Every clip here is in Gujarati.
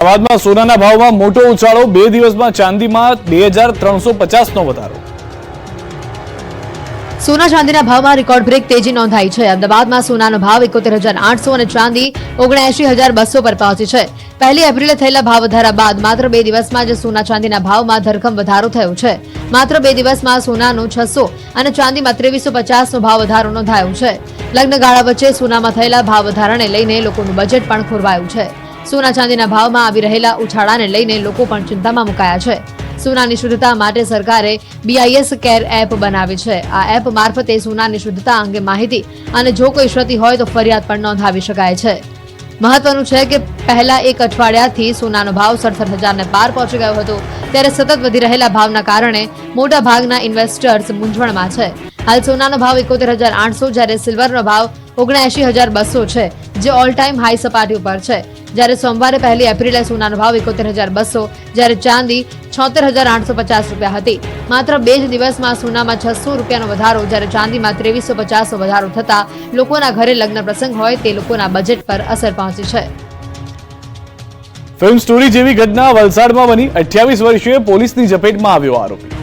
અમદાવાદમાં સોનાના ભાવમાં મોટો ઉછાળો, 2 દિવસમાં ચાંદીમાં 2350નો વધારો. સોના ચાંદીના ભાવમાં રેકોર્ડ બ્રેક તેજી નોંધાઈ છે. અમદાવાદમાં સોનાનો ભાવ 71,800 અને ચાંદી 79,200 પર પહોંચી છે. 1 એપ્રિલે થયેલા ભાવ વધારા બાદ માત્ર 2 દિવસમાં જ સોના ચાંદીના ભાવમાં ધરખમ વધારો થયો છે. માત્ર 2 દિવસમાં સોનાનો 600 અને ચાંદીમાં 2350નો ભાવ વધારો નોંધાયો છે. લગ્નગાળા વચ્ચે સોનામાં થયેલા ભાવ વધારાને લઈને લોકોનું બજેટ પણ ખોરવાયું છે. સોના ચાંદીના ભાવમાં આવી રહેલા ઉછાળાને લઈને લોકો પણ ચિંતામાં મુકાયા છે. સોનાની શુદ્ધતા માટે સરકારે BIS કેર એપ બનાવી છે. આ એપ મારફતે સોનાની શુદ્ધતા અંગે માહિતી અને જો કોઈ ક્ષતિ હોય તો ફરિયાદ પણ નોંધાવી શકાય છે. મહત્વનું છે કે પહેલા એક અઠવાડિયાથી સોનાનો ભાવ 67,000ને પાર પહોંચી ગયો હતો. ત્યારે સતત વધી રહેલા ભાવના કારણે મોટા ભાગના ઇન્વેસ્ટર્સ મૂંઝવણમાં છે. હાલ સોનાનો ભાવ 71,800 જ્યારે સિલ્વરનો ભાવ 79,200 છે, જે ઓલ ટાઈમ હાઈ સપાટી ઉપર છે. જ્યારે સોમવારે 1 એપ્રિલે સોનાનો ભાવ 71,200 જ્યારે ચાંદી 76,850 રૂપિયા હતી. માત્ર 2 જ દિવસમાં સોનામાં 600 રૂપિયાનો વધારો જ્યારે ચાંદીમાં 2350નો વધારો થતા લોકોના ઘરે લગ્ન પ્રસંગ હોય તે લોકોના બજેટ પર અસર પહોંચી છે. ફિલ્મ સ્ટોરી જેવી ઘટના વલસાડમાં બની. 28 વર્ષીય પોલીસની ઝપેટમાં આવ્યો આરોપી.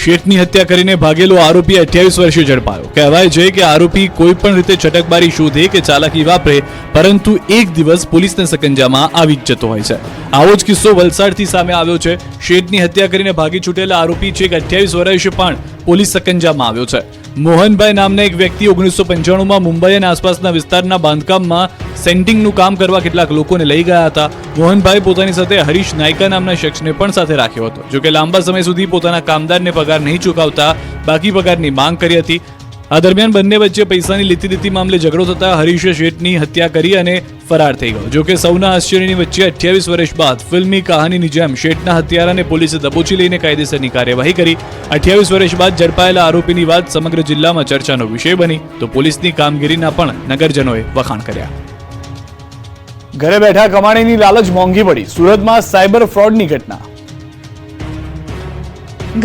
શેઠની હત્યા કરીને ભાગેલો આરોપી 28 વર્ષીય ઝડપાયો. કહેવાય છે કે આરોપી કોઈ પણ રીતે છટકબારી શોધે કે ચાલાકી વાપરે, પરંતુ એક દિવસ પોલીસના સકંજામાં આવી જ જતો હોય છે. આવો જ કિસ્સો વલસાડથી સામે આવ્યો છે. શેઠની હત્યા કરીને ભાગી છૂટેલા આરોપી છેક 28 વર્ષે પણ પોલીસ સકંજામાં આવ્યો છે. મોહનભાઈ નામના એક વ્યક્તિ 1995માં મુંબઈ અને આસપાસના વિસ્તારના બાંધકામમાં સેન્ટિંગનું કામ કરવા કેટલાક લોકોને લઈ ગયા હતા. મોહનભાઈ પોતાની સાથે હરીશ નાયકા નામના શખ્સને પણ સાથે રાખ્યો હતો. જોકે લાંબા સમય સુધી પોતાના કામદારને પગાર નહીં ચૂકવતા બાકી પગારની માંગ કરી હતી. આ દરમિયાન બંને વચ્ચે પૈસાની લીતી મામલે ઝઘડો થતા હરીશે શેઠની હત્યા કરી અને ફરાર થઈ ગયો. જોકે સૌના આશ્ચર્યની વચ્ચે 28 વર્ષ બાદ ફિલ્મની કહાનીની જેમ શેઠના હત્યારાને પોલીસે દબોચી લઈને કાયદેસરની કાર્યવાહી કરી. 28 વર્ષ બાદ ઝડપાયેલા આરોપીની વાત સમગ્ર જિલ્લામાં ચર્ચાનો વિષય બની તો પોલીસની કામગીરીના પણ નગરજનોએ વખાણ કર્યા. ઘરે બેઠા કમાણીની લાલચ મોંઘી પડી. સુરતમાં સાયબર ફ્રોડની ઘટના.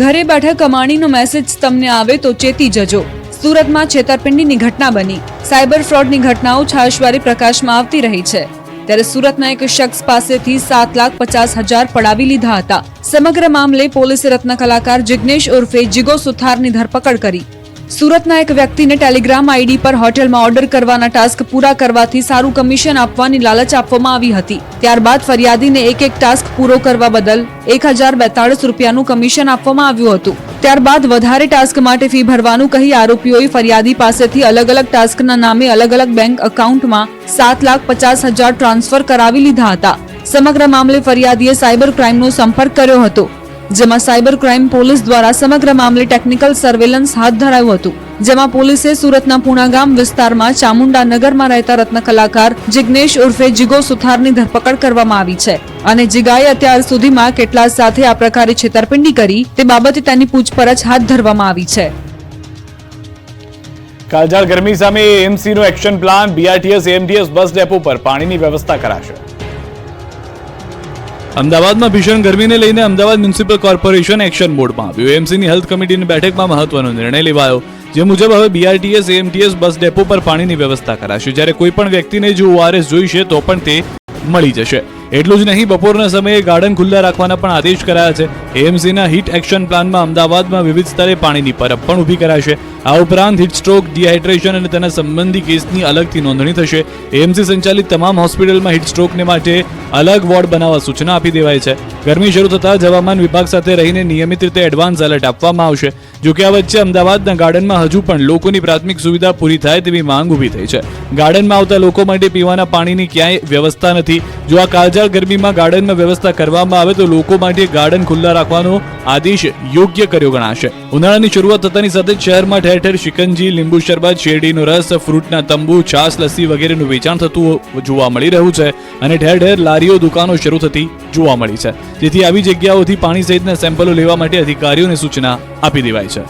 ઘરે બેઠા કમાણીનો મેસેજ તમને આવે તો ચેતી જજો. સુરતમાં છેતરપિંડીની ઘટના બની. સાયબર ફ્રોડની ઘટનાઓ છાશવારે પ્રકાશમાં આવતી રહી છે. ત્યારે સુરતના એક શખ્સ પાસેથી 7,50,000 પડાવી લીધા હતા. સમગ્ર મામલે પોલીસે રત્ન કલાકાર જિગ્નેશ ઉર્ફે જીગો સુથારની ધરપકડ કરી. સુરતના એક વ્યક્તિને ટેલિગ્રામ આઈડી પર હોટેલમાં ઓર્ડર કરવાના ટાસ્ક પૂરા કરવાથી સારું કમિશન આપવાની લાલચ આપવામાં આવી હતી. ત્યારબાદ ફરિયાદીને એક ટાસ્ક પૂરો કરવા બદલ 1,042 રૂપિયાનું કમિશન આપવામાં આવ્યું હતું. ત્યારબાદ વધારે ટાસ્ક માટે ફી ભરવાનું કહી આરોપીઓએ ફરિયાદી પાસેથી અલગ અલગ ટાસ્કના નામે અલગ અલગ બેંક એકાઉન્ટમાં 7,50,000 ટ્રાન્સફર કરાવી લીધા હતા. સમગ્ર મામલે ફરિયાદીએ સાયબર ક્રાઇમનો સંપર્ક કર્યો હતો, જેમાં સાયબર ક્રાઇમ પોલીસ દ્વારા સમગ્ર મામલે ટેકનિકલ સર્વેલન્સ હાથ ધરાયું હતું. જેમાં પોલીસે સુરતના પૂણાગામ વિસ્તારમાં ચામુંડા નગરમાં રહેતા રત્ન કલાકાર જિગ્નેશ ઉર્ફે જીગો સુથારની ધરપકડ કરવામાં આવી છે. અને જીગાએ અત્યાર સુધીમાં કેટલા સાથે આ પ્રકારે છેતરપિંડી કરી તે બાબતે તેની પૂછપરછ હાથ ધરવામાં આવી છે. કાળઝાળ ગરમી સામે એએમસીનો action plan. BRTS AMTS bus depot પર પાણીની વ્યવસ્થા કરાશે. અમદાવાદમાં ભીષણ ગરમીને લઈને અમદાવાદ મ્યુનિસિપલ કોર્પોરેશન એક્શન મોડમાં આવ્યું. એએમસીની હેલ્થ કમિટીની બેઠકમાં મહત્વનો નિર્ણય લેવાયો, જે મુજબ હવે BRTS AMTS બસ ડેપો પર પાણીની વ્યવસ્થા કરાશે. જ્યારે કોઈ પણ વ્યક્તિને જો ORS જોઈશે તો પણ તે મળી જશે. એટલું જ નહીં, બપોરના સમયે ગાર્ડન ખુલ્લા રાખવાના પણ આદેશ કરાયા છે. એએમસીના હીટ એક્શન પ્લાનમાં અમદાવાદમાં વિવિધ સ્થળે પાણીની પરબ પણ ઊભી કરાશે. આ ઉપરાંત હીટ સ્ટ્રોક, ડિહાઇડ્રેશન અને તેના સંબંધી કેસની અલગથી નોંધણી થશે. એએમસી સંચાલિત તમામ હોસ્પિટલમાં હીટ સ્ટ્રોકને માટે અલગ વોર્ડ બનાવવા સૂચના આપી દેવાઈ છે. ગરમી શરૂ થતાં જ હવામાન વિભાગ સાથે રહીને નિયમિત રીતે એડવાન્સ એલર્ટ આપવામાં આવશે. જોકે આ વચ્ચે અમદાવાદના ગાર્ડનમાં હજુ પણ લોકોની પ્રાથમિક સુવિધા પૂરી થાય તેવી માંગ ઊભી થઈ છે. ગાર્ડનમાં આવતા લોકો માટે પીવાના પાણીની ક્યાંય વ્યવસ્થા નથી. જો આ કાળઝાળ ગરમીમાં ગાર્ડનમાં વ્યવસ્થા કરવામાં આવે તો લોકો માટે ગાર્ડન ખુલ્લા રાખવાનો આદેશ યોગ્ય કર્યો ગણાશે. ઉનાળાની શરૂઆત થતાની સાથે શહેરમાં ઠેર ઠેર શિકંજી, લીંબુ શરબત, શેરડીનો રસ, ફ્રૂટના તંબુ, છાશ, લસ્સી વગેરેનું વેચાણ થતું જોવા મળી રહ્યું છે. અને ઠેર ઠેર લારીઓ, દુકાનો શરૂ થતી જોવા મળી છે. જેથી આવી જગ્યાઓથી પાણી સહિતના સેમ્પલો લેવા માટે અધિકારીઓને સૂચના આપી દેવાઈ છે.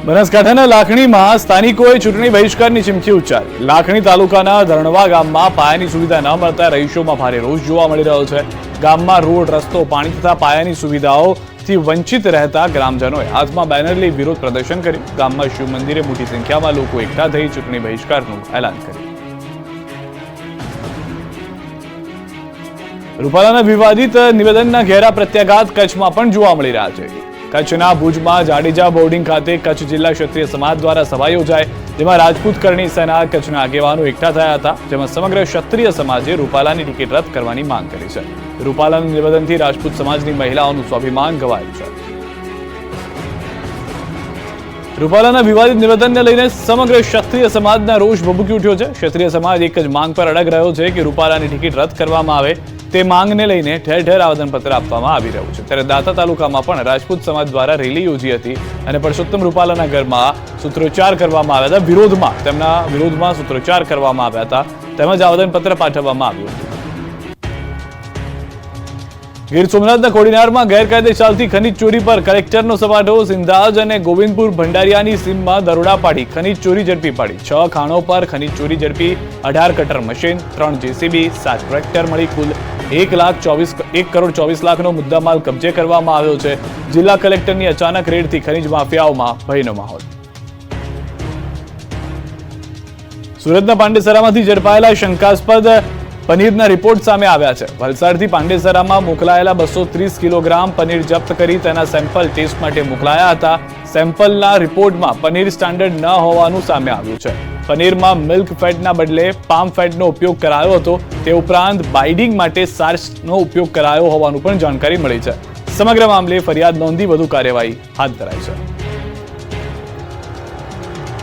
બનાસકાંઠાના લાખણીમાં સ્થાનિકોએ ચૂંટણી બહિષ્કારની ચીમકી ઉચ્ચારી. લાખણી તાલુકાના ધરણવા ગામમાં પાયાની સુવિધા ન મળતા રહીશોમાં ભારે રોષ જોવા મળી રહ્યો છે. ગામમાં રોડ, રસ્તો, પાણી તથા પાયાની સુવિધાઓથી વંચિત રહેતા ગ્રામજનોએ હાથમાં બેનર લઈ વિરોધ પ્રદર્શન કર્યું. ગામમાં શિવ મંદિરે મોટી સંખ્યામાં લોકો એકઠા થઈ ચૂંટણી બહિષ્કારનું એલાન કર્યું. રૂપાલાના વિવાદિત નિવેદનના ઘેરા પ્રત્યાઘાત કચ્છમાં પણ જોવા મળી રહ્યા છે. કચ્છના ભુજમાં જાડેજા બોર્ડિંગ ખાતે કચ્છ જિલ્લા ક્ષત્રિય સમાજ દ્વારા સભા યોજાઈ, જેમાં રાજપૂત કરણી સેના કચ્છના આગેવાનો એકઠા થયા હતા, જેમાં સમગ્ર ક્ષત્રિય સમાજે રૂપાલાની ટિકિટ રદ કરવાની માંગ કરી છે. રૂપાલાના નિવેદનથી રાજપૂત સમાજની મહિલાઓનું સ્વાભિમાન ગવાયું છે. રૂપાલાના વિવાદિત નિવેદનને લઈને સમગ્ર ક્ષત્રિય સમાજના રોષ ભભૂકી ઉઠ્યો છે. ક્ષત્રિય સમાજ એક જ માંગ પર અડગ રહ્યો છે કે રૂપાલાની ટિકિટ રદ કરવામાં આવે. તે માંગને લઈને ઠેર ઠેર આવેદનપત્ર આપવામાં આવી રહ્યું છે. ત્યારે દાંતા તાલુકામાં પણ રાજપૂત સમાજ દ્વારા રેલી યોજી હતી અને પરસોત્તમ રૂપાલાના ઘરમાં સૂત્રોચ્ચાર કરવામાં આવ્યા હતા. તેમના વિરોધમાં સૂત્રોચ્ચાર કરવામાં આવ્યા હતા, તેમજ આવેદનપત્ર પાઠવવામાં આવ્યું હતું. ગીર સોમનાથના કોડીનારમાં ગેરકાયદે ચાલતી ખનીજ ચોરી પર કલેક્ટરનો સપાટો. સિંધાજ અને ગોવિંદપુર ભંડારિયાની સીમમાં દરોડા પાડી ખનીજ ચોરી ઝડપી પાડી. 6 ખાણો પર ખનીજ ચોરી ઝડપી. 18 કટર મશીન, 3 જેસીબી, 7 ટ્રેક્ટર મળી કુલ 1,24 લાખનો મુદ્દામાલ કબજે કરવામાં આવ્યો છે. જિલ્લા કલેક્ટરની અચાનક રેડથી ખનીજ માફિયાઓમાં ભયનો માહોલ. સુરતના પાંડેસરામાંથી ઝડપાયેલા શંકાસ્પદ પનીરના રિપોર્ટ સામે આવ્યા છે. વલસાડથી પાંડેસરામાં મોકલાયેલા 230 કિલોગ્રામ પનીર જપ્ત કરી તેના સેમ્પલ ટેસ્ટ માટે મોકલાયા હતા. સેમ્પલના રિપોર્ટમાં પનીર સ્ટાન્ડર્ડ ન હોવાનું સામે આવ્યું છે. પનીરમાં મિલ્ક ફેટના બદલે પામ ફેટનો ઉપયોગ કરાયો હતો. તે ઉપરાંત બાઇડિંગ માટે સાર્સનો ઉપયોગ કરાયો હોવાનું પણ જાણકારી મળી છે. સમગ્ર મામલે ફરિયાદ નોંધી વધુ કાર્યવાહી હાથ ધરાઈ છે.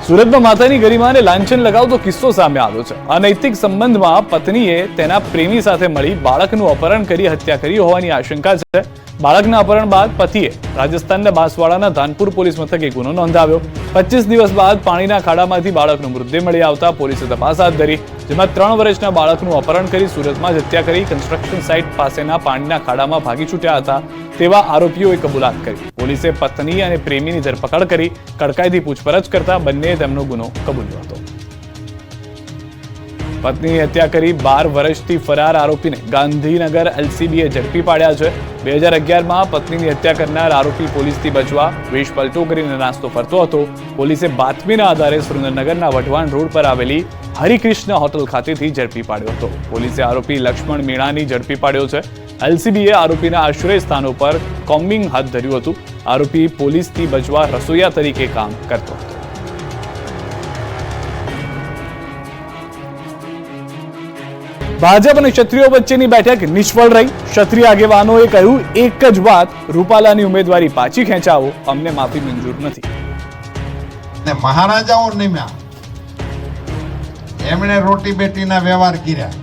સુરતમાં માતાની ગરિમાને લાંછન લગાવતો કિસ્સો સામે આવ્યો છે. અનૈતિક સંબંધમાં પત્નીએ તેના પ્રેમી સાથે મળી બાળકનું અપહરણ કરી હત્યા કરી હોવાની આશંકા છે. બાળકના અપહરણ બાદ પતિએ રાજસ્થાનના બાંસવાડાના ધાનપુર પોલીસ મથકે ગુનો નોંધાવ્યો. 25 દિવસ બાદ પાણીના ખાડામાંથી બાળકનો મૃતદેહ મળી આવતા પોલીસે તપાસ હાથ ધરી, જેમાં 3 વર્ષના બાળકનું અપહરણ કરી સુરતમાં જ હત્યા કરી કન્સ્ટ્રક્શન સાઇટ પાસેના પાણીના ખાડામાં ભાગી છૂટ્યા હતા તેવા આરોપીઓએ કબૂલાત કરી. પોલીસે પત્ની અને પ્રેમીની ધરપકડ કરી કડકાઈથી પૂછપરછ કરતા બંનેએ તેમનો ગુનો કબૂલ્યો હતો. પત્નીની હત્યા કરી 12 વર્ષથી ફરાર આરોપીને ગાંધીનગર એલસીબીએ ઝડપી પાડ્યા છે. 2011માં પત્નીની હત્યા કરનાર આરોપી પોલીસથી બચવા વેશ પલટો કરીને નાસ્તો ફરતો હતો. પોલીસે બાતમીના આધારે સુરેન્દ્રનગરના વઢવાણ રોડ પર આવેલી હરિકૃષ્ણ હોટલ ખાતેથી ઝડપી પાડ્યો હતો. પોલીસે આરોપી લક્ષ્મણ મીણાની ઝડપી પાડ્યો છે. એલસીબીએ આરોપીના આશ્રય સ્થાનો પર કોમ્બિંગ હાથ ધર્યું હતું. આરોપી પોલીસથી બચવા રસોઈયા તરીકે કામ કરતો હતો. ભાજપ અને ક્ષત્રિયો વચ્ચેની બેઠક નિષ્ફળ રહી. ક્ષત્રિય આગેવાનોએ કહ્યું એક જ વાત, રૂપાલાની ઉમેદવારી પાછી ખેંચાવો, અમને માફી મંજૂર નથી. મહારાજાઓ નિમ્યા, એમણે રોટી બેટીના વ્યવહાર કર્યા.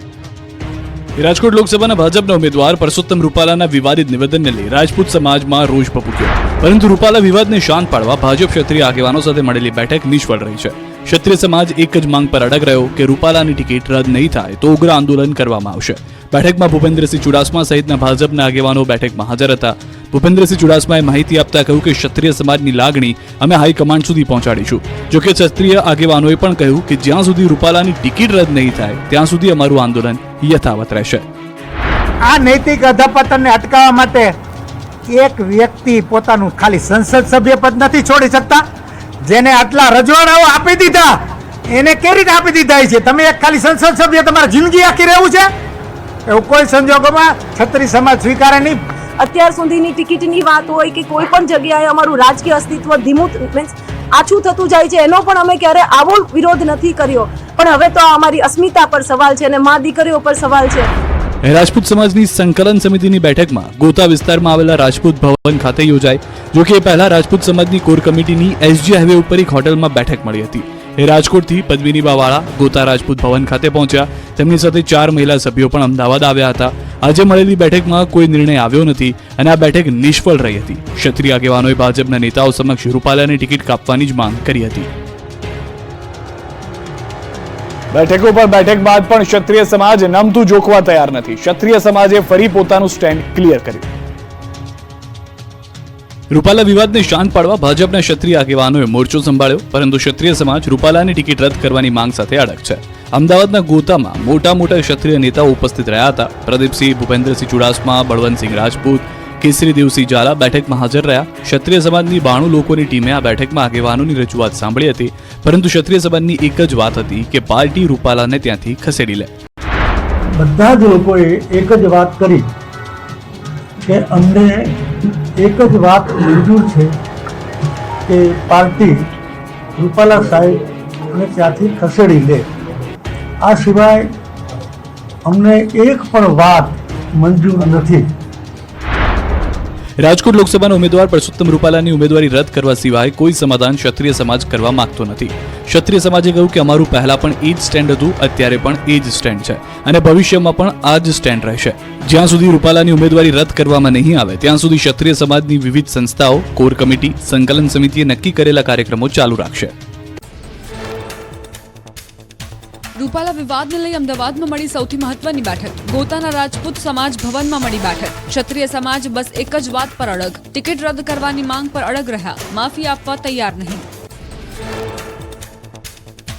રાજકોટ લોકસભાના ભાજપના ઉમેદવાર પરસોત્તમ રૂપાલાના વિવાદિત નિવેદનને લઈ રાજપૂત સમાજમાં રોષ ભભૂક્યો. પરંતુ રૂપાલા વિવાદને શાંત પાડવા ભાજપ ક્ષત્રિય આગેવાનો સાથે મળેલી બેઠક નિષ્ફળ રહી છે. ક્ષત્રિય સમાજ એક જ માંગ પર અડગ રહ્યો કે રૂપાલાની ટિકિટ રદ નહીં થાય તો ઉગ્ર આંદોલન કરવામાં આવશે. બેઠકમાં ભૂપેન્દ્રસિંહ ચુડાસમા સહિતના ભાજપના આગેવાનો બેઠકમાં હાજર હતા. ભૂપેન્દ્રસિંહ ચુડાસમાએ માહિતી આપતા કહ્યું કે ક્ષત્રિય સમાજની લાગણી અમે હાઈકમાન્ડ સુધી પહોંચાડીશું. જોકે ક્ષત્રિય આગેવાનોએ પણ કહ્યું કે જ્યાં સુધી રૂપાલાની ટિકિટ રદ નહીં થાય ત્યાં સુધી અમારું આંદોલન યથાવત રહેશે. આ નૈતિક અધપતનને અટકાવવા માટે એક વ્યક્તિ પોતાનું ખાલી સંસદ સભ્ય પદ નથી છોડી શકતા. જેને આટલા રજવાડાઓ આપી દીધા એને કેવી રીતે આપી દીધા છે? તમે એક ખાલી સંસદ સભ્ય તમારી જિંદગી આખી રહેવું છે? એવું કોઈ સંજોગોમાં ક્ષત્રિય સમાજ સ્વીકારે નહીં. અત્યાર સુધીની ટિકિટની વાત હોય કે કોઈ પણ જગ્યાએ અમારું રાજકીય અસ્તિત્વ ધીમું મીન્સ આછું થતું જાય છે, એનો પણ અમે ક્યારે આવો વિરોધ નથી કર્યો. પણ હવે તો અમારી અસ્મિતા પર સવાલ છે અને મા દીકરીઓ પર સવાલ છે. રાજપૂત સમાજની સંકલન સમિતિની બેઠકમાં ગોતા વિસ્તારમાં આવેલા રાજપૂત ભવન ખાતે યોજાઈ. જોકે પહેલા રાજપૂત સમાજની કોર કમિટીની એસજી હાઈવે ઉપર એક હોટલમાં બેઠક મળી હતી. રાજકોટથી પદ્મિની બાવાળા ગોતા રાજપૂત ભવન ખાતે પહોંચ્યા. તેમની સાથે 4 મહિલા સભ્યો પણ અમદાવાદ આવ્યા હતા. આજે મળેલી બેઠકમાં કોઈ નિર્ણય આવ્યો નથી અને આ બેઠક નિષ્ફળ રહી હતી. ક્ષત્રિય આગેવાનોએ ભાજપના નેતાઓ સમક્ષ રૂપાલાની ટિકિટ કાપવાની જ માંગ કરી હતી. બેઠકો પર બેઠક બાદ પણ ક્ષત્રિય સમાજ નમતું જોખવા તૈયાર નથી. ક્ષત્રિય સમાજે ફરી પોતાનું સ્ટેન્ડ ક્લિયર કર્યું. રૂપાલા વિવાદને શાંત પાડવા ભાજપના ક્ષત્રિય આગેવાનોએ મોરચો સંભાળ્યો, પરંતુ ક્ષત્રિય સમાજ રૂપાલાની ટિકિટ રદ કરવાની માંગ સાથે અડગ છે. અમદાવાદના ગોતામાં મોટા ક્ષત્રિય નેતાઓ ઉપસ્થિત રહ્યા હતા. પ્રદીપસિંહ, ભૂપેન્દ્રસિંહ ચુડાસમા, બળવંતસિંહ રાજપૂત, કેસરી દેવસિંહ ઝાલા બેઠકમાં હાજર રહ્યા. ક્ષત્રિય સમાજની 92 લોકોની ટીમે આ બેઠકમાં આગેવાનોની રજૂઆત સાંભળી હતી, પરંતુ ક્ષત્રિય સમાજની એક જ વાત હતી કે પાર્ટી રૂપાલાને ત્યાંથી ખસેડી લે. બધા જ લોકોએ એક જ વાત કરી કે અમને એક જ વાત મંજૂર છે કે પાર્ટી રૂપાલા સાહેબને ત્યાંથી ખસેડી લે. આ સિવાય અમને એક પણ વાત મંજૂર નથી. રાજકોટ લોકસભાના ઉમેદવાર પરસોત્તમ રૂપાલાની ઉમેદવારી રદ કરવા સિવાય કોઈ સમાધાન ક્ષત્રિય સમાજ કરવા માંગતો નથી. ક્ષત્રિય સમાજે કહ્યું કે અમારું પહેલા પણ એ જ સ્ટેન્ડ હતું, અત્યારે પણ એ જ સ્ટેન્ડ છે અને ભવિષ્યમાં પણ આ જ સ્ટેન્ડ રહેશે. જ્યાં સુધી રૂપાલાની ઉમેદવારી રદ કરવામાં નહીં આવે ત્યાં સુધી ક્ષત્રિય સમાજની વિવિધ સંસ્થાઓ, કોર કમિટી, સંકલન સમિતિએ નક્કી કરેલા કાર્યક્રમો ચાલુ રાખશે. રૂપાલા વિવાદને લઈ અમદાવાદમાં મળી સૌથી મહત્વની બેઠક. ગોતાના રાજપૂત સમાજ ભવનમાં મળી બેઠક. ક્ષત્રિય સમાજ બસ એક જ વાત પર અડગ, ટિકિટ રદ કરવાની માંગ પર અડગ રહ્યા, માફી આપવા તૈયાર નહીં.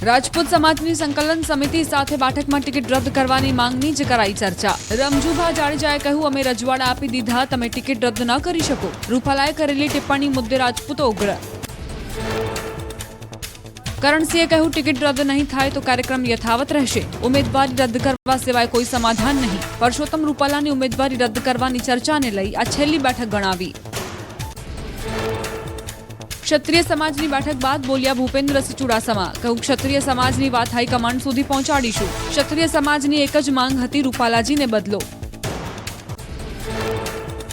રાજપૂત સમાજની સંકલન સમિતિ સાથે બેઠકમાં ટિકિટ રદ કરવાની માંગની જ કરાઈ ચર્ચા. રમજુભા જાડેજાએ કહ્યું, અમે રજવાડા આપી દીધા, તમે ટિકિટ રદ ન કરી શકો. રૂપાલાએ કરેલી ટિપ્પણી મુદ્દે રાજપૂતો ઉગ્ર. કરણસિંહે કહ્યું, ટિકિટ રદ નહીં થાય તો કાર્યક્રમ યથાવત રહેશે. ઉમેદવારી રદ કરવા સિવાય કોઈ સમાધાન નહીં. પરસોત્તમ રૂપાલાની ઉમેદવારી રદ કરવાની ચર્ચાને લઈ આ છેલ્લી બેઠક ગણાવી. ક્ષત્રિય સમાજની બેઠક બાદ બોલ્યા ભૂપેન્દ્રસિંહ ચુડાસમા. કહ્યું, ક્ષત્રિય સમાજની વાત હાઈકમાન્ડ સુધી પહોંચાડીશું. ક્ષત્રિય સમાજની એક જ માંગ હતી, રૂપાલાજીને બદલો.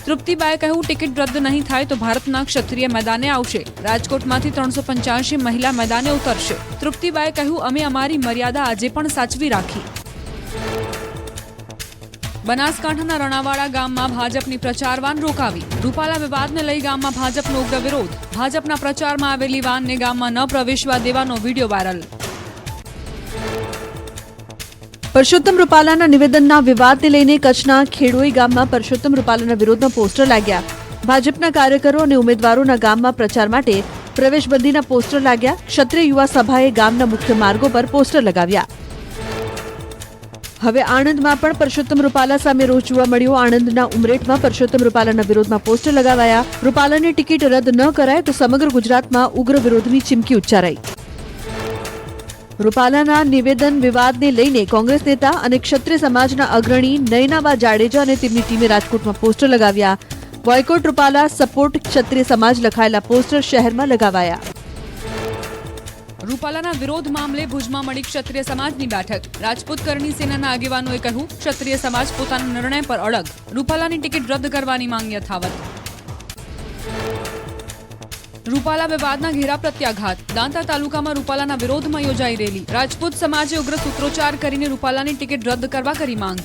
તૃપ્તિબાએ કહ્યું, ટિકિટ રદ નહીં થાય તો ભારતના ક્ષત્રિય મેદાને આવશે. રાજકોટમાંથી 385 મહિલા મેદાને ઉતરશે. તૃપ્તિબાએ કહ્યું, અમે અમારી મર્યાદા આજે પણ સાચવી રાખી. બનાસકાંઠાના રણાવાડા ગામમાં ભાજપની પ્રચાર વાન રોકાવી. રૂપાલા વિવાદને લઈ ગામમાં ભાજપનો ઉગ્ર વિરોધ. ભાજપના પ્રચારમાં આવેલી વાનને ગામમાં ન પ્રવેશવા દેવાનો વિડીયો વાયરલ. પરસોત્તમ રૂપાલાના નિવેદનના વિવાદને લઈને કચ્છના ખેડોઈ ગામમાં પરસોત્તમ રૂપાલાના વિરોધમાં પોસ્ટર લાગ્યા. ભાજપના કાર્યકરો અને ઉમેદવારોના ગામમાં પ્રચાર માટે પ્રવેશબંધીના પોસ્ટર લાગ્યા. ક્ષત્રિય યુવા સભાએ ગામના મુખ્ય માર્ગો પર પોસ્ટર લગાવ્યા. હવે આણંદમાં પણ પરસોત્તમ રૂપાલા સામે રોષ જોવા મળ્યો. આણંદના ઉમરેઠમાં પરસોત્તમ રૂપાલાના વિરોધમાં પોસ્ટર લગાવાયા. રૂપાલાની ટિકિટ રદ ન કરાય તો સમગ્ર ગુજરાતમાં ઉગ્ર વિરોધની ચીમકી ઉચ્ચારાઈ. રૂપાલાના નિવેદન વિવાદને લઈને કોંગ્રેસ નેતા અને ક્ષત્રિય સમાજના અગ્રણી નયનાબા જાડેજા અને તેમની ટીમે રાજકોટમાં પોસ્ટર લગાવ્યા. બોયકોટ રૂપાલા સપોર્ટ ક્ષત્રિય સમાજ લખાયેલા પોસ્ટર શહેરમાં લગાવાયા. રૂપાલાના વિરોધ મામલે ભુજમાં મળી ક્ષત્રિય સમાજની બેઠક. રાજપૂત કરણી સેનાના આગેવાનોએ કહ્યું, ક્ષત્રિય સમાજ પોતાના નિર્ણય પર અડગ. રૂપાલાની ટિકિટ રદ કરવાની માંગ યથાવત. રૂપાલા વિવાદના ઘેરા પ્રત્યાઘાત. દાંતા તાલુકામાં રૂપાલાના વિરોધમાં યોજાઈ રેલી. રાજપૂત સમાજે ઉગ્ર સૂત્રોચ્ચાર કરીને રૂપાલાની ટિકિટ રદ કરવા કરી માંગ.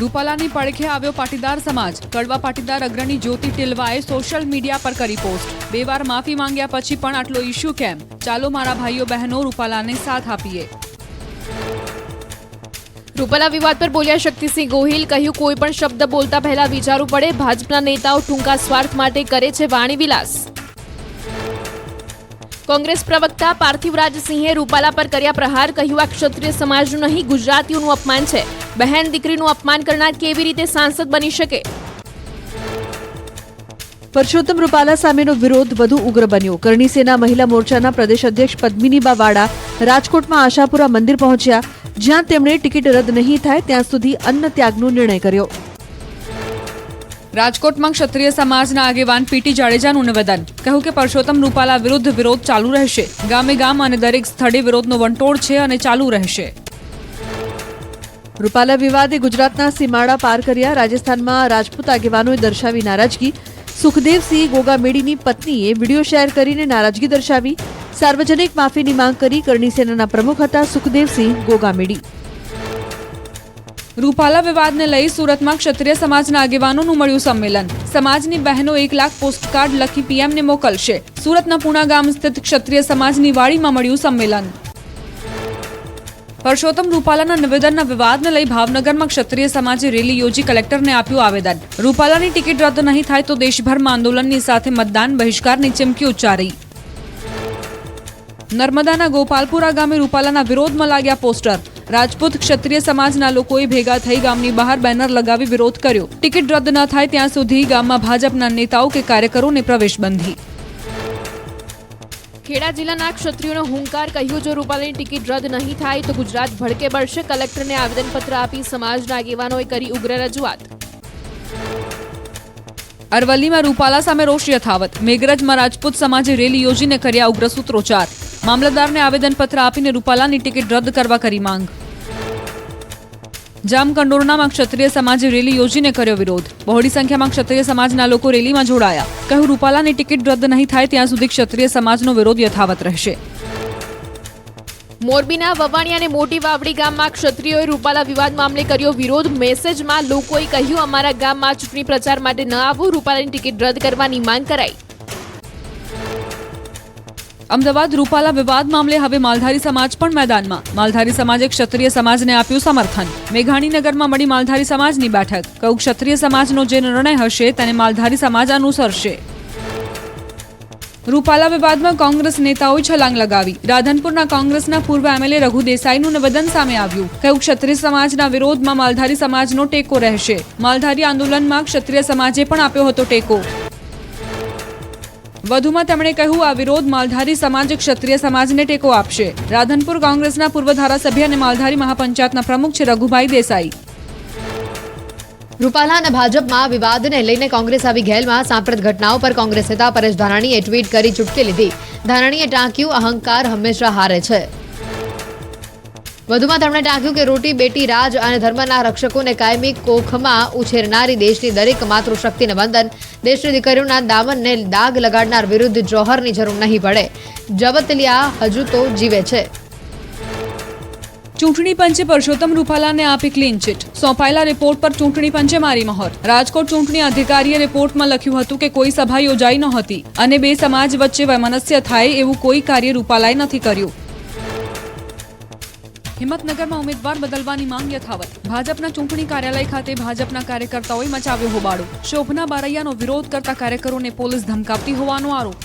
રૂપાલાની પડખે આવ્યો પાટીદાર સમાજ. કડવા પાટીદાર અગ્રણી જ્યોતિ ટિલવાએ સોશિયલ મીડિયા પર કરી પોસ્ટ. 2 વાર માફી માંગ્યા પછી પણ આટલો ઇશ્યુ કેમ? ચાલો મારા ભાઈઓ બહેનો રૂપાલાને સાથ આપીએ. રૂપાલા વિવાદ પર બોલ્યા શક્તિસિંહ ગોહિલ. કહ્યું, કોઈ પણ શબ્દ બોલતા પહેલા વિચારવું પડે. ભાજપના નેતાઓ ટૂંકા સ્વાર્થ માટે કરે છે વાણી વિલાસ. કોંગ્રેસ પ્રવક્તા પાર્થિવરાજસિંહે રૂપાલા પર કર્યા પ્રહાર. કહ્યું, આ ક્ષત્રિય સમાજનું નહીં, ગુજરાતીઓનું અપમાન છે. બહેન દીકરીનું અપમાન કરનાર કેવી રીતે સાંસદ બની શકે? પરસોત્તમ રૂપાલા સામેનો વિરોધ વધુ ઉગ્ર બન્યો. કરણી સેના મહિલા મોરચાના પ્રદેશ અધ્યક્ષ પદ્મિનીબા વાડા રાજકોટમાં આશાપુરા મંદિર પહોંચ્યા, જ્યાં તેમણે ટિકિટ રદ નહીં થાય ત્યાં સુધી અન્ન ત્યાગનો નિર્ણય કર્યો. રાજકોટમાં ક્ષત્રિય સમાજના આગેવાન પીટી જાડેજાનું નિવેદન. કહ્યું કે પરસોત્તમ રૂપાલા વિરુદ્ધ વિરોધ ચાલુ રહેશે. ગામે ગામ અને દરેક સ્થળે વિરોધનો વંટોળ છે અને ચાલુ રહેશે. રૂપાલા વિવાદે ગુજરાતના સીમાડા પાર કર્યા. રાજસ્થાનમાં રાજપૂત આગેવાનોએ દર્શાવી નારાજગી. સુખદેવસિંહ ગોગામેડીની પત્નીએ વિડીયો શેર કરીને નારાજગી દર્શાવી. સાર્વજનિક માફીની માંગ કરી. કરણી સેનાના પ્રમુખ હતા સુખદેવસિંહ ગોગામેડી. રૂપાલા વિવાદને લઈ સુરતમાં ક્ષત્રિય સમાજના આગેવાનોનું મળ્યું સંમેલન. સમાજની બહેનો 1 લાખ પોસ્ટકાર્ડ લખી પીએમને મોકલશે. સુરતના પુણા ગામ સ્થિત ક્ષત્રિય સમાજની વાડીમાં મળ્યું સંમેલન. પરસોત્તમ રૂપાલાના નિવેદનના વિવાદને લઈ ભાવનગરમાં ક્ષત્રિય સમાજે રેલી યોજી કલેક્ટરને આપ્યું આવેદન. રૂપાલાની ટિકિટ રદ નહીં થાય તો દેશભરમાં આંદોલનની સાથે મતદાન બહિષ્કારની ચીમકી ઉચ્ચારી. નર્મદાના ગોપાલપુરા ગામે રૂપાલાના વિરોધમાં લાગ્યા પોસ્ટર. રાજપૂત ક્ષત્રિય સમાજના લોકોએ ભેગા થઈ ગામની બહાર બેનર લગાવી વિરોધ કર્યો. ટિકિટ રદ ન થાય ત્યાં સુધી ગામમાં ભાજપના નેતાઓ કે કાર્યકરોને પ્રવેશબંધી. ખેડા જિલ્લાના ક્ષત્રિયોનો હુંકાર, કહ્યું જો રૂપાલાની ટિકિટ રદ નહીં થાય તો ગુજરાત ભડકે બળશે. કલેક્ટરને આવેદનપત્ર આપી સમાજના આગેવાનોએ કરી ઉગ્ર રજૂઆત. અરવલ્લીમાં રૂપાલા સામે રોષ યથાવત. મેઘરજમાં રાજપૂત સમાજે રેલી યોજીને કર્યા ઉગ્ર સૂત્રોચ્ચાર. મામલતદારને આવેદનપત્ર આપીને રૂપાલાની ટિકિટ રદ કરવા કરી માંગ. જામકંડોરણામાં ક્ષત્રિય સમાજે રેલી યોજીને કર્યો વિરોધ. બહોળી સંખ્યામાં ક્ષત્રિય સમાજના લોકો રેલીમાં જોડાયા. કહ્યું રૂપાલાની ટિકિટ રદ નહીં થાય ત્યાં સુધી ક્ષત્રિય સમાજનો વિરોધ યથાવત રહેશે. મોરબીના વવાણી અને મોટી વાવડી ગામમાં ક્ષત્રિયોએ રૂપાલા વિવાદ મામલે કર્યો વિરોધ. મેસેજમાં લોકોએ કહ્યું અમારા ગામમાં ચૂંટણી પ્રચાર માટે ન આવવું, રૂપાલાની ટિકિટ રદ કરવાની માંગ કરાઈ. અમદાવાદ રૂપાલા વિવાદ મામલે હવે માલધારી સમાજ પણ મેદાનમાં. માલધારી સમાજે ક્ષત્રિય સમાજને આપ્યું સમર્થન. મેઘાણીનગરમાં મળી માલધારી સમાજની બેઠક. કહ્યું ક્ષત્રિય સમાજનો જે નિર્ણય હશે તેને માલધારી સમાજ અનુસરશે. રૂપાલા વિવાદમાં કોંગ્રેસ નેતાઓએ છલાંગ લગાવી. રાધનપુરના કોંગ્રેસના પૂર્વ એમએલએ રઘુ દેસાઈનું નિવેદન સામે આવ્યું. કહ્યું ક્ષત્રિય સમાજના વિરોધમાં માલધારી સમાજનો ટેકો રહેશે. માલધારી આંદોલનમાં ક્ષત્રિય સમાજે પણ આપ્યો હતો ટેકો. વધુમાં તેમણે કહ્યું આ વિરોધ માલધારી સમાજ ક્ષત્રિય સમાજને ટેકો આપશે. રાધનપુર કોંગ્રેસના પૂર્વ ધારાસભ્ય અને માલધારી મહાપંચાયતના પ્રમુખ છે રઘુભાઈ દેસાઈ. રૂપાલા અને ભાજપમાં વિવાદને લઈને કોંગ્રેસ આવી ઘેલમાં. સાંપ્રત ઘટનાઓ પર કોંગ્રેસ નેતા પરેશ ધાનાણીએ ટ્વીટ કરી ચૂટકી લીધી. ધાનાણીએ ટાંક્યું અહંકાર હંમેશા હારે છે. વધુમાં તેમણે ટાંક્યું કે રોટી બેટી રાજ અને ધર્મના રક્ષકોને કાયમી કોખમાં ઉછેરનારી દેશની દરેક માતૃશક્તિને વંદન. દેશની દીકરીઓના દામનને દાગ લગાડનાર વિરુદ્ધ જોહરની જરૂર નહીં પડે. જબતલિયા હજુ તો જીવે છે. ચૂંટણી પંચે પરસોત્તમ રૂપાલાને આપી ક્લીન ચીટ. સોંપાયેલા રિપોર્ટ પર ચૂંટણી પંચે મારી મહોર. રાજકોટ ચૂંટણી અધિકારીએ રિપોર્ટમાં લખ્યું હતું કે કોઈ સભા યોજાઈ નહોતી અને બે સમાજ વચ્ચે વૈમનસ્ય થાય એવું કોઈ કાર્ય રૂપાલાએ નથી કર્યું. હિંમતનગરમાં ઉમેદવાર બદલવાની માંગ યથાવત. ભાજપના ચૂંટણી કાર્યાલય ખાતે ભાજપના કાર્યકર્તાઓએ મચાવ્યો હોબાળો. શોભના બારૈયાનો વિરોધ કરતા કાર્યકરોને પોલીસ ધમકાવતી હોવાનો આરોપ.